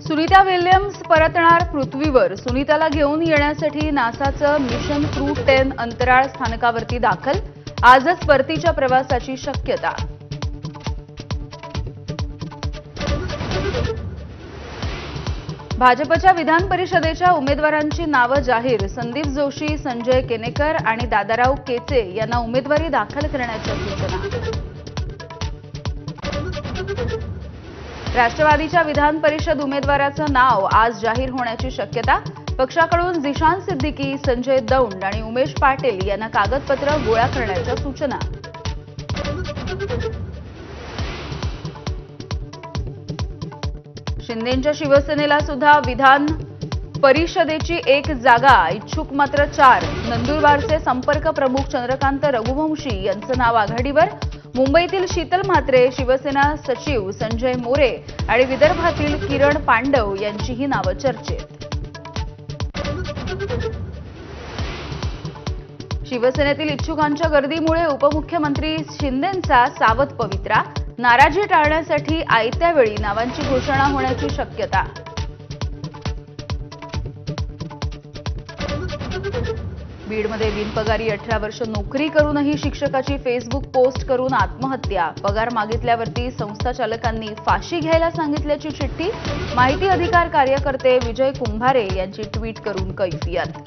Sunita Williams परतणार पृथ्वीवर. सुनीताला घेऊन येण्यासाठी नासाचं मिशन क्रू 10 अंतराळ स्थानकावरती दाखल. आजच परतीच्या प्रवासाची शक्यता. भाजपच्या विधान परिषदेच्या उमेदवारांची नावं जाहीर. संदीप जोशी, संजय केनेकर आणि दादाराव केचे यांना उमेदवारी दाखल करण्याच्या सूचना. राष्ट्रवादीच्या विधान परिषद उमेदवाराचं नाव आज जाहीर होण्याची शक्यता. पक्षाकडून झिशान सिद्दीकी, संजय दौंड आणि उमेश पाटील यांना कागदपत्र गोळा करण्याच्या सूचना. शिंदेंच्या शिवसेनेला सुद्धा विधान परिषदेची 1 जागा, इच्छुक मात्र 4. नंदुरबारचे संपर्क प्रमुख चंद्रकांत रघुवंशी यांचं नाव आघाडीवर. मुंबईतील शीतल म्हात्रे, शिवसेना सचिव संजय मोरे आणि विदर्भातील किरण पांडव यांचीही नावं चर्चेत. शिवसेनेतील इच्छुकांच्या गर्दीमुळे उपमुख्यमंत्री शिंदेंचा सावध पवित्रा. नाराजी टाळण्यासाठी आयत्या वेळी नावांची घोषणा होण्याची शक्यता. बीडमध्ये बिनपगारी 18 वर्ष नोकरी करूनही शिक्षकाची फेसबुक पोस्ट करून आत्महत्या. पगार मागितल्यावरती संस्था चालकांनी फाशी घ्यायला सांगितल्याची चिठ्ठी. माहिती अधिकार कार्यकर्ते विजय कुंभारे यांची ट्विट करून कैफियत.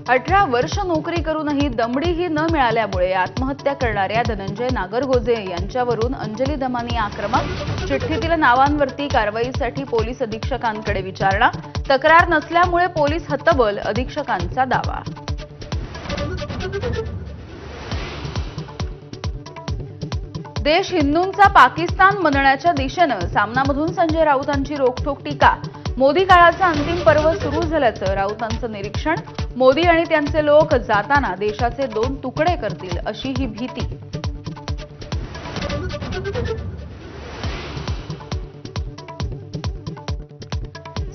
अठरा वर्ष नोकरी करूनही दमडीही न मिळाल्यामुळे आत्महत्या करणाऱ्या धनंजय नागरगोजे यांच्यावरून अंजली दमानी आक्रमक. चिठ्ठीतील नावांवरती कारवाईसाठी पोलीस अधीक्षकांकडे विचारणा. तक्रार नसल्यामुळे पोलीस हतबल, अधीक्षकांचा दावा. देश हिंदूंचा पाकिस्तान बनण्याच्या दिशेनं. सामनामधून संजय राऊतांची रोखठोक टीका. मोदी काळाचं अंतिम पर्व सुरू झाल्याचं राऊतांचं निरीक्षण. मोदी आणि त्यांचे लोक जाताना देशाचे 2 तुकडे करतील अशी ही भीती.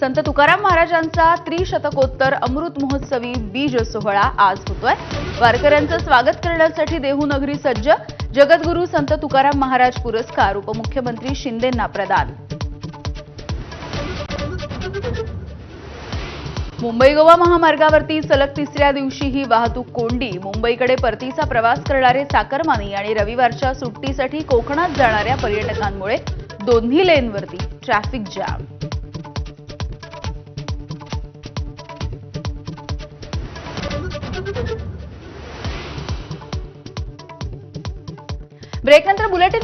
संत तुकाराम महाराजांचा त्रिशतकोत्तर अमृत महोत्सवी बीज सोहळा आज होतोय. वारकऱ्यांचं स्वागत करण्यासाठी देहूनगरी सज्ज. जगद्गुरू संत तुकाराम महाराज पुरस्कार उपमुख्यमंत्री शिंदेंना प्रदान. मुंबई गोवा महामार्गावरती सलग 3ऱ्या दिवशीही वाहतूक कोंडी. मुंबईकडे परतीचा प्रवास करणारे चाकरमानी आणि रविवारच्या सुट्टीसाठी कोकणात जाणाऱ्या पर्यटकांमुळे दोन्ही लेनवरती ट्रॅफिक जाम. ब्रेकनंतर बुलेटिन